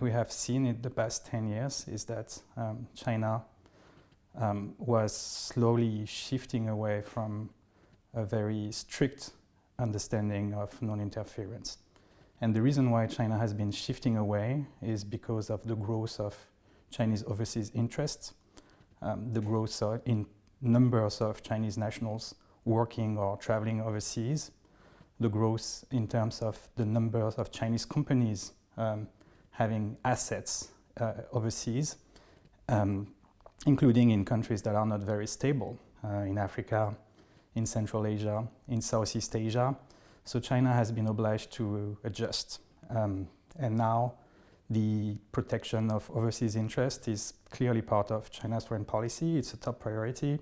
We have seen in the past 10 years is that China was slowly shifting away from a very strict understanding of non-interference. And the reason why China has been shifting away is because of the growth of Chinese overseas interests, the growth in numbers of Chinese nationals working or traveling overseas, the growth in terms of the numbers of Chinese companies having assets overseas, including in countries that are not very stable, in Africa, in Central Asia, in Southeast Asia. So China has been obliged to adjust. And now the protection of overseas interest is clearly part of China's foreign policy. It's a top priority.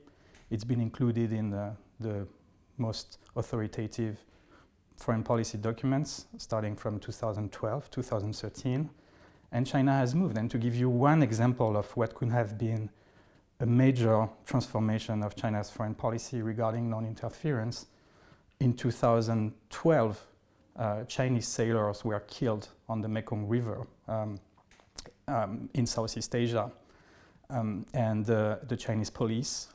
It's been included in the most authoritative foreign policy documents starting from 2012, 2013. And China has moved. And to give you one example of what could have been a major transformation of China's foreign policy regarding non-interference, in 2012, Chinese sailors were killed on the Mekong River in Southeast Asia. And the Chinese police,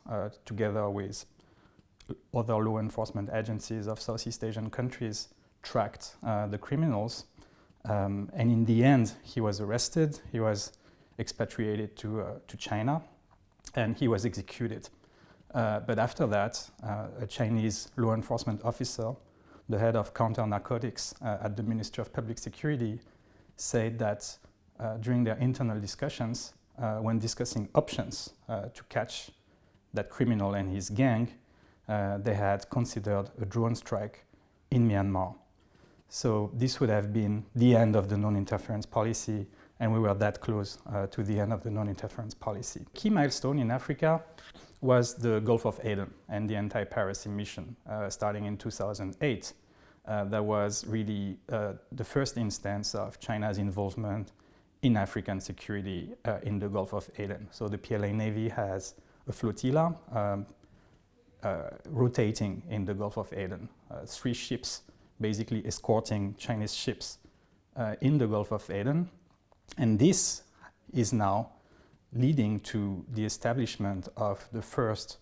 together with other law enforcement agencies of Southeast Asian countries, tracked the criminals. And in the end, he was arrested, he was expatriated to China, and he was executed. But after that, a Chinese law enforcement officer, the head of counter-narcotics at the Ministry of Public Security, said that during their internal discussions, when discussing options to catch that criminal and his gang, they had considered a drone strike in Myanmar. So this would have been the end of the non-interference policy, and we were that close to the end of the non-interference policy. Key milestone in Africa was the Gulf of Aden and the anti-piracy mission starting in 2008. That was really the first instance of China's involvement in African security in the Gulf of Aden. So the PLA Navy has a flotilla rotating in the Gulf of Aden, 3 ships basically escorting Chinese ships in the Gulf of Aden. And this is now leading to the establishment of the first,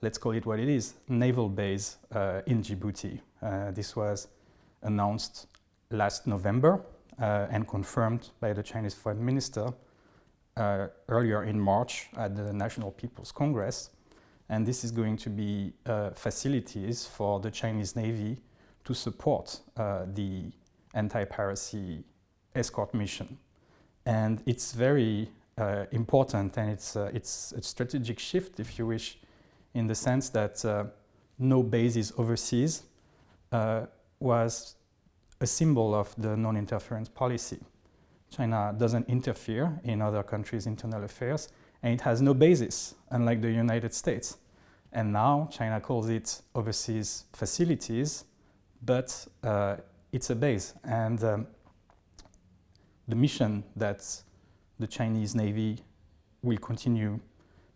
let's call it what it is, naval base in Djibouti. This was announced last November and confirmed by the Chinese Foreign Minister earlier in March at the National People's Congress. And this is going to be facilities for the Chinese Navy to support the anti-piracy escort mission. And it's very important, and it's a strategic shift, if you wish, in the sense that no bases overseas was a symbol of the non-interference policy. China doesn't interfere in other countries' internal affairs, and it has no basis, unlike the United States. And now China calls it overseas facilities, but it's a base. And the mission that the Chinese Navy will continue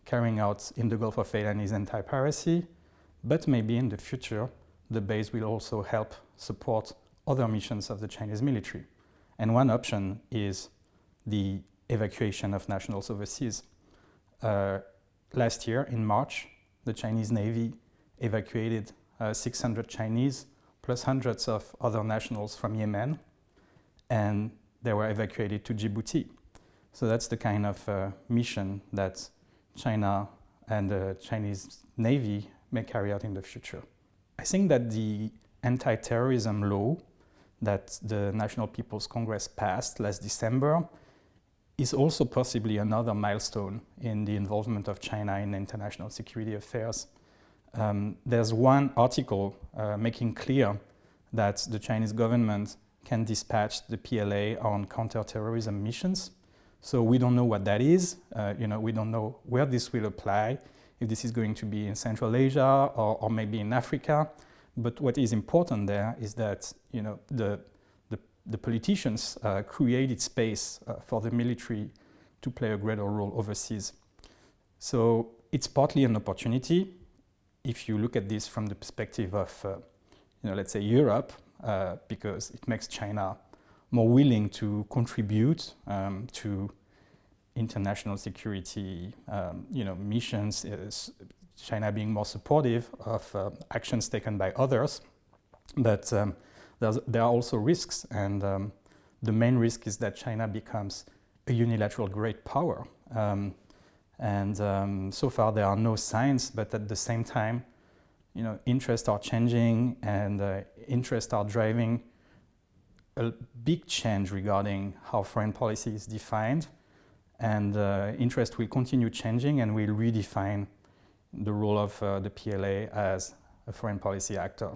carrying out in the Gulf of Aden is anti-piracy, but maybe in the future the base will also help support other missions of the Chinese military. And one option is the evacuation of nationals overseas. Last year, in March, the Chinese Navy evacuated 600 Chinese plus hundreds of other nationals from Yemen, and they were evacuated to Djibouti. So that's the kind of mission that China and the Chinese Navy may carry out in the future. I think that the anti-terrorism law that the National People's Congress passed last December is also possibly another milestone in the involvement of China in international security affairs. There's one article making clear that the Chinese government can dispatch the PLA on counter-terrorism missions. So we don't know what that is. We don't know where this will apply, if this is going to be in Central Asia or maybe in Africa. But what is important there is that the politicians created space for the military to play a greater role overseas. So it's partly an opportunity if you look at this from the perspective of, let's say Europe, because it makes China more willing to contribute to international security missions, is China being more supportive of actions taken by others. But there are also risks, and the main risk is that China becomes a unilateral great power. So far there are no signs, but at the same time, interests are changing, and interests are driving a big change regarding how foreign policy is defined. And interest will continue changing and will redefine the role of the PLA as a foreign policy actor.